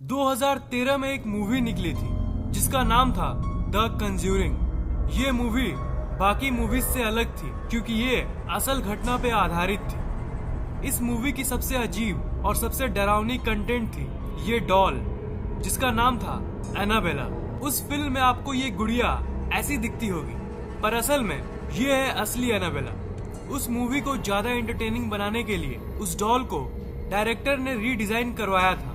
2013 में एक मूवी निकली थी जिसका नाम था द कंज्यूरिंग। ये मूवी बाकी मूवीज से अलग थी क्योंकि ये असल घटना पे आधारित थी। इस मूवी की सबसे अजीब और सबसे डरावनी कंटेंट थी ये डॉल जिसका नाम था एनाबेला। उस फिल्म में आपको ये गुड़िया ऐसी दिखती होगी पर असल में ये है असली एनाबेला। उस मूवी को ज्यादा एंटरटेनिंग बनाने के लिए उस डॉल को डायरेक्टर ने रीडिजाइन करवाया था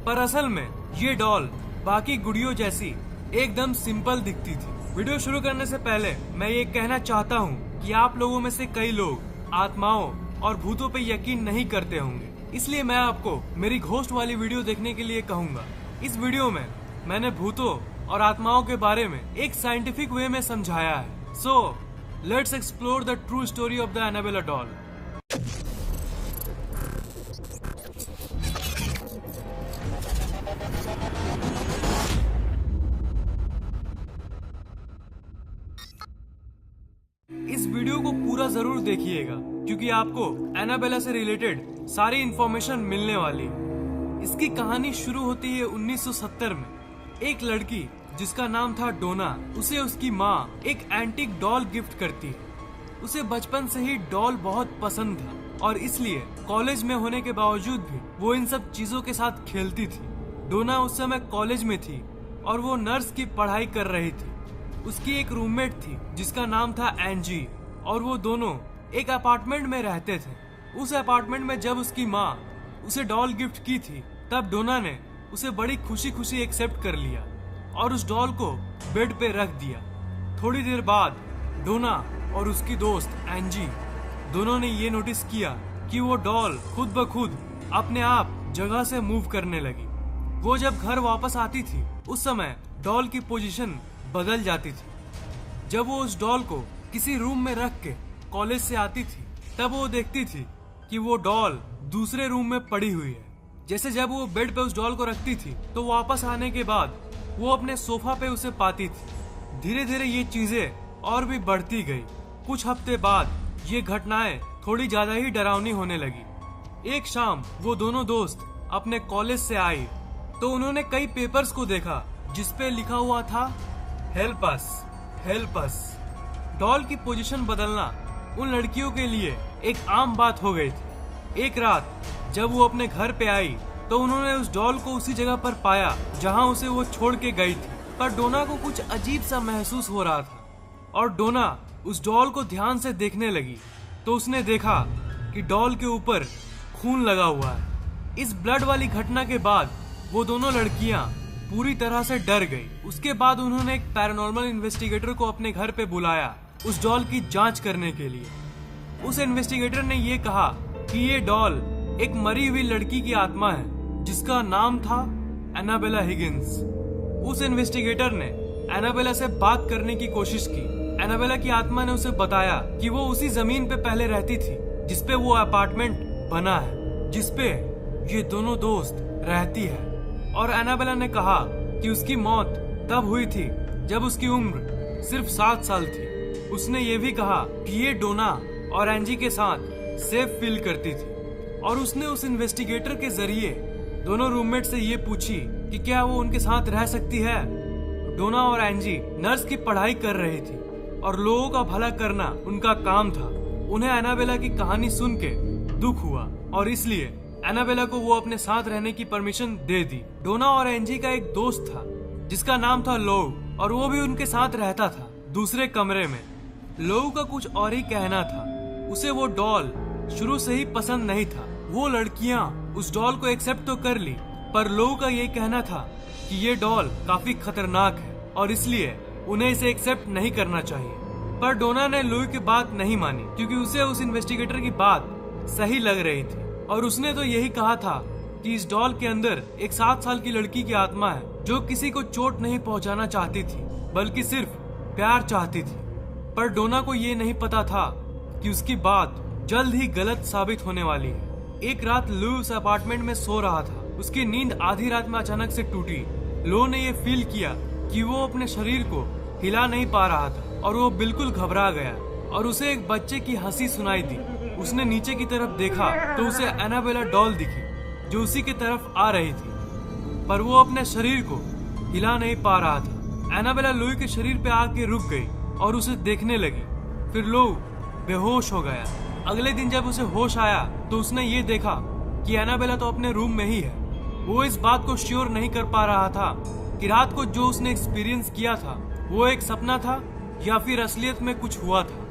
पर असल में ये डॉल बाकी गुड़ियों जैसी एकदम सिंपल दिखती थी। वीडियो शुरू करने से पहले मैं ये कहना चाहता हूँ कि आप लोगों में से कई लोग आत्माओं और भूतों पे यकीन नहीं करते होंगे, इसलिए मैं आपको मेरी घोस्ट वाली वीडियो देखने के लिए कहूँगा। इस वीडियो में मैंने भूतों और आत्माओं के बारे में एक साइंटिफिक वे में समझाया है। So let's explore the true story of the Annabelle doll. इस वीडियो को पूरा जरूर देखिएगा क्योंकि आपको एनाबेला से रिलेटेड सारी इंफॉर्मेशन मिलने वाली है। इसकी कहानी शुरू होती है 1970 में। एक लड़की जिसका नाम था डोना, उसे उसकी माँ एक एंटीक डॉल गिफ्ट करती है। उसे बचपन से ही डॉल बहुत पसंद था और इसलिए कॉलेज में होने के बावजूद भी वो इन सब चीजों के साथ खेलती थी। डोना उस समय कॉलेज में थी और वो नर्स की पढ़ाई कर रही थी। उसकी एक रूममेट थी जिसका नाम था एंजी और वो दोनों एक अपार्टमेंट में रहते थे। उस अपार्टमेंट में जब उसकी माँ उसे डॉल गिफ्ट की थी तब डोना ने उसे बड़ी खुशी खुशी एक्सेप्ट कर लिया और उस डॉल को बेड पे रख दिया। थोड़ी देर बाद डोना और उसकी दोस्त एंजी दोनों ने ये नोटिस किया कि वो डॉल खुद ब खुद अपने आप जगह से मूव करने लगी। वो जब घर वापस आती थी उस समय डॉल की पोजीशन बदल जाती थी। जब वो उस डॉल को किसी रूम में रख के कॉलेज से आती थी तब वो देखती थी कि वो डॉल दूसरे रूम में पड़ी हुई है। जैसे जब वो बेड पे उस डॉल को रखती थी तो वापस आने के बाद वो अपने सोफा पे उसे पाती थी। धीरे धीरे ये चीजें और भी बढ़ती गई। कुछ हफ्ते बाद ये घटनाएं थोड़ी ज्यादा ही डरावनी होने लगी। एक शाम वो दोनों दोस्त अपने कॉलेज से आई तो उन्होंने कई पेपर्स को देखा जिसपे लिखा हुआ था help us, help us. Doll की पोजीशन बदलना उन लड़कियों के लिए एक आम बात हो गई थी। एक रात जब वो अपने घर पे आई तो उन्होंने उस डॉल को उसी जगह पर पाया जहां उसे वो छोड़ के गई थी। पर डोना को कुछ अजीब सा महसूस हो रहा था और डोना उस डॉल को ध्यान से देखने लगी तो उसने देखा कि डॉल के ऊपर खून लगा हुआ है। इस ब्लड वाली घटना के बाद वो दोनों लड़कियां पूरी तरह से डर गई। उसके बाद उन्होंने एक पैरानॉर्मल इन्वेस्टिगेटर को अपने घर पे बुलाया उस डॉल की जांच करने के लिए। उस इन्वेस्टिगेटर ने ये कहा कि ये डॉल एक मरी हुई लड़की की आत्मा है जिसका नाम था एनाबेला हिगिंस। उस इन्वेस्टिगेटर ने एनाबेला से बात करने की कोशिश की। एनाबेला की आत्मा ने उसे बताया कि वो उसी जमीन पे पहले रहती थी जिसपे वो अपार्टमेंट बना है, जिसपे ये दोनों दोस्त रहती है। और एनाबेला ने कहा कि उसकी मौत तब हुई थी जब उसकी उम्र सिर्फ 7 साल थी। उसने ये भी कहा कि ये डोना और एंजी के साथ सेफ फील करती थी और उसने उस इन्वेस्टिगेटर के जरिए दोनों रूममेट से ये पूछी कि क्या वो उनके साथ रह सकती है। डोना और एंजी नर्स की पढ़ाई कर रही थी और लोगों का भला करना उनका काम था। उन्हें एनाबेला की कहानी सुन के दुख हुआ और इसलिए एनाबेला को वो अपने साथ रहने की परमिशन दे दी। डोना और एंजी का एक दोस्त था जिसका नाम था लोग और वो भी उनके साथ रहता था दूसरे कमरे में। लोग का कुछ और ही कहना था। उसे वो डॉल शुरू से ही पसंद नहीं था। वो लड़कियां उस डॉल को एक्सेप्ट तो कर ली पर लोग का ये कहना था कि ये डॉल काफी खतरनाक है और इसलिए उन्हें इसे एक्सेप्ट नहीं करना चाहिए। पर डोना ने लोग की बात नहीं मानी क्योंकि उसे उस इन्वेस्टिगेटर की बात सही लग रही थी और उसने तो यही कहा था कि इस डॉल के अंदर एक 7 साल की लड़की की आत्मा है जो किसी को चोट नहीं पहुंचाना चाहती थी बल्कि सिर्फ प्यार चाहती थी। पर डोना को ये नहीं पता था कि उसकी बात जल्द ही गलत साबित होने वाली है। एक रात लो उस अपार्टमेंट में सो रहा था। उसकी नींद आधी रात में अचानक से टूटी। लो ने ये फील किया कि वो अपने शरीर को हिला नहीं पा रहा था और वो बिल्कुल घबरा गया और उसे एक बच्चे की हंसी सुनाई दी। उसने नीचे की तरफ देखा तो उसे एनाबेला डॉल दिखी जो उसी की तरफ आ रही थी। पर वो अपने शरीर को हिला नहीं पा रहा था। एनाबेला लुई के शरीर पे आके रुक गई और उसे देखने लगी। फिर लुई बेहोश हो गया। अगले दिन जब उसे होश आया तो उसने ये देखा कि एनाबेला तो अपने रूम में ही है। वो इस बात को श्योर नहीं कर पा रहा था कि रात को जो उसने एक्सपीरियंस किया था वो एक सपना था या फिर असलियत में कुछ हुआ था।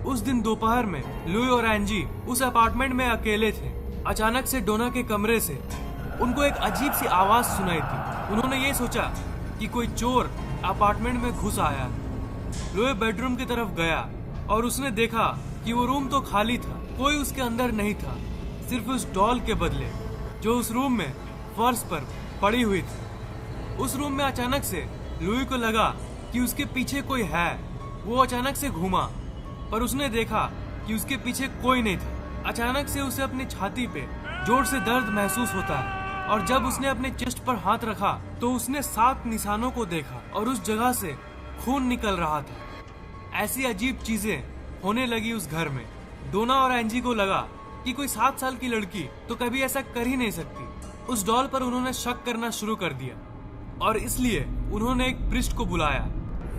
उस दिन दोपहर में लुई और एंजी उस अपार्टमेंट में अकेले थे। अचानक से डोना के कमरे से उनको एक अजीब सी आवाज सुनाई थी। उन्होंने ये सोचा कि कोई चोर अपार्टमेंट में घुस आया। लुई बेडरूम की तरफ गया और उसने देखा कि वो रूम तो खाली था, कोई उसके अंदर नहीं था, सिर्फ उस डॉल के बदले जो उस रूम में फर्श पर पड़ी हुई थी। उस रूम में अचानक से लुई को लगा कि उसके पीछे कोई है। वो अचानक से घूमा पर उसने देखा कि उसके पीछे कोई नहीं था। अचानक से उसे अपनी छाती पे जोर से दर्द महसूस होता है और जब उसने अपने चेस्ट पर हाथ रखा तो उसने 7 निशानों को देखा और उस जगह से खून निकल रहा था। ऐसी अजीब चीजें होने लगी उस घर में। डोना और एंजी को लगा कि कोई 7 साल की लड़की तो कभी ऐसा कर ही नहीं सकती। उस डॉल पर उन्होंने शक करना शुरू कर दिया और इसलिए उन्होंने एक प्रिस्ट को बुलाया,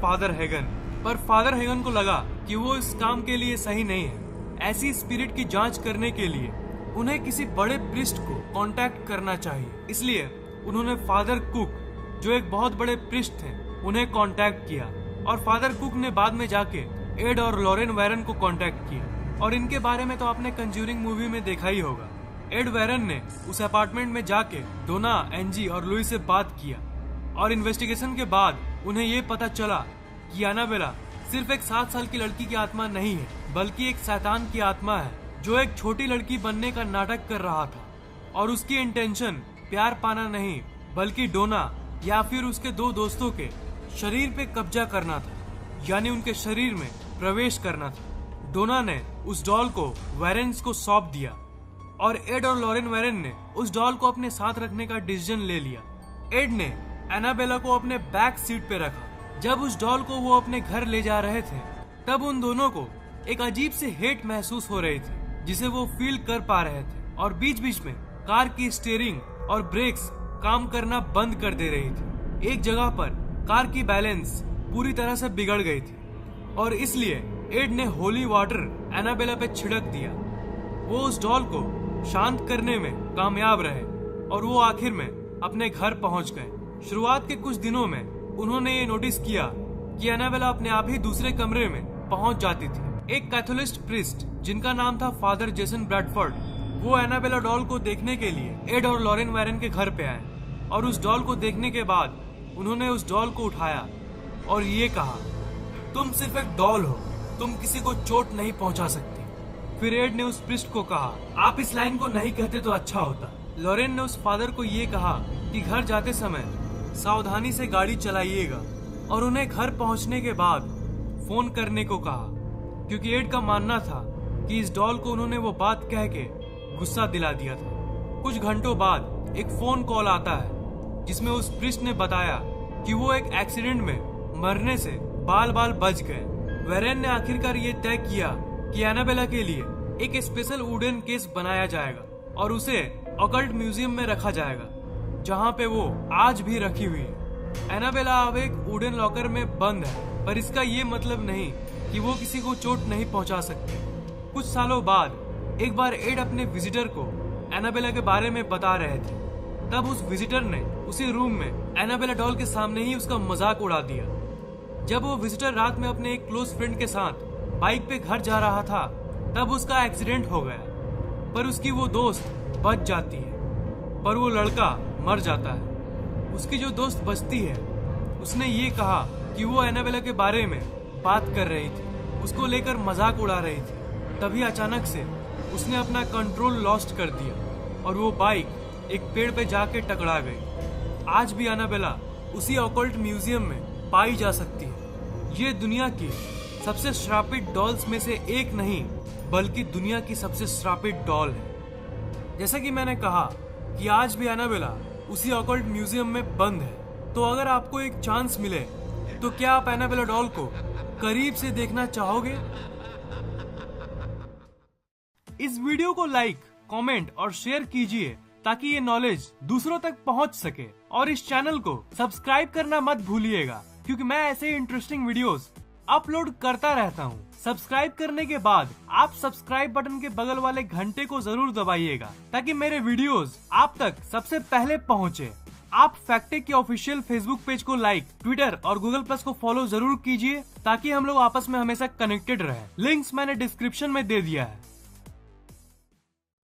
फादर हेगन। पर फादर हेगन को लगा कि वो इस काम के लिए सही नहीं है। ऐसी स्पिरिट की जांच करने के लिए उन्हें किसी बड़े प्रिस्ट को कांटेक्ट करना चाहिए। इसलिए उन्होंने फादर कुक, जो एक बहुत बड़े प्रिस्ट थे, उन्हें कांटेक्ट किया। और फादर कुक ने बाद में जाके एड और लॉरेन वैरन को कांटेक्ट किया। और इनके बारे में तो आपने कंज्यूरिंग मूवी में देखा ही होगा। एड वैरन ने उस अपार्टमेंट में जाके डोना, एंजी और लुई से बात किया और इन्वेस्टिगेशन के बाद उन्हें ये पता चला कि एनाबेला सिर्फ एक 7 साल की लड़की की आत्मा नहीं है, बल्कि एक शैतान की आत्मा है जो एक छोटी लड़की बनने का नाटक कर रहा था। और उसकी इंटेंशन प्यार पाना नहीं, बल्कि डोना या फिर उसके 2 दोस्तों के शरीर पे कब्जा करना था, यानी उनके शरीर में प्रवेश करना था। डोना ने उस डॉल को वैरेंस को सौंप दिया और एड और लॉरेन वैरन ने उस डॉल को अपने साथ रखने का डिसीजन ले लिया। एड ने एनाबेला को अपने बैक सीट पे रखा। जब उस डॉल को वो अपने घर ले जा रहे थे तब उन दोनों को एक अजीब से हेट महसूस हो रही थी, जिसे वो फील कर पा रहे थे। और बीच बीच में कार की स्टीयरिंग और ब्रेक्स काम करना बंद कर दे रही थी। एक जगह पर कार की बैलेंस पूरी तरह से बिगड़ गई थी और इसलिए एड ने होली वाटर एनाबेला पे छिड़क दिया। वो उस डॉल को शांत करने में कामयाब रहे और वो आखिर में अपने घर पहुंच गए। शुरुआत के कुछ दिनों में उन्होंने ये नोटिस किया कि एनाबेला अपने आप ही दूसरे कमरे में पहुंच जाती थी। एक कैथोलिस्ट प्रिस्ट जिनका नाम था फादर जेसन ब्रैडफोर्ड, वो एनाबेला डॉल को देखने के लिए एड और लॉरेन वैरन के घर पे आए और उस डॉल को देखने के बाद उन्होंने उस डॉल को उठाया और ये कहा, तुम सिर्फ एक डॉल हो, तुम किसी को चोट नहीं पहुंचा सकती। फिर एड ने उस प्रिस्ट को कहा, आप इस लाइन को नहीं कहते तो अच्छा होता। लॉरेन ने उस फादर को ये कहा कि घर जाते समय सावधानी से गाड़ी चलाइएगा और उन्हें घर पहुंचने के बाद फोन करने को कहा, क्योंकि एड का मानना था कि इस डॉल को उन्होंने वो बात कह के गुस्सा दिला दिया था। कुछ घंटों बाद एक फोन कॉल आता है जिसमें उस प्रिस्ट ने बताया कि वो एक एक्सीडेंट में मरने से बाल बाल बच गए। वैरन ने आखिरकार ये तय किया कि एनाबेला के लिए एक स्पेशल वुडन केस बनाया जाएगा और उसे ऑकल्ट म्यूजियम में रखा जाएगा, जहाँ पे वो आज भी रखी हुई है। एनाबेला अब एक वुडन लॉकर में बंद है, पर इसका ये मतलब नहीं कि वो किसी को चोट नहीं पहुंचा सकती। कुछ सालों बाद एक बार एड अपने विजिटर को एनाबेला के बारे में बता रहे थे। तब उस विजिटर ने उसी रूम में एनाबेला डॉल के सामने ही उसका मजाक उड़ा दिया। जब वो विजिटर रात में अपने एक क्लोज फ्रेंड के साथ बाइक पे घर जा रहा था तब उसका एक्सीडेंट हो गया, पर उसकी वो दोस्त बच जाती है, पर वो लड़का मर जाता है। उसकी जो दोस्त बचती है उसने ये कहा कि वो एनाबेला के बारे में बात कर रही थी, उसको लेकर मजाक उड़ा रही थी। तभी अचानक से उसने अपना कंट्रोल लॉस्ट कर दिया और वो बाइक एक पेड़ पे जाके टकरा गई। आज भी एनाबेला उसी ऑकल्ट म्यूजियम में पाई जा सकती है। ये दुनिया की सबसे श्रापित डॉल्स में से एक नहीं, बल्कि दुनिया की सबसे श्रापित डॉल है। जैसा कि मैंने कहा कि आज भी एनाबेला उसी ऑकल्ट म्यूजियम में बंद है। तो अगर आपको एक चांस मिले तो क्या आप एनाबेला डॉल को करीब से देखना चाहोगे? इस वीडियो को लाइक, कमेंट और शेयर कीजिए ताकि ये नॉलेज दूसरों तक पहुंच सके। और इस चैनल को सब्सक्राइब करना मत भूलिएगा, क्योंकि मैं ऐसे इंटरेस्टिंग वीडियोस अपलोड करता रहता हूँ। सब्सक्राइब करने के बाद आप सब्सक्राइब बटन के बगल वाले घंटे को जरूर दबाइएगा, ताकि मेरे वीडियोस आप तक सबसे पहले पहुँचे। आप फैक्टेक के ऑफिशियल फेसबुक पेज को लाइक, ट्विटर और गूगल प्लस को फॉलो जरूर कीजिए, ताकि हम लोग आपस में हमेशा कनेक्टेड रहे। लिंक्स मैंने डिस्क्रिप्शन में दे दिया है।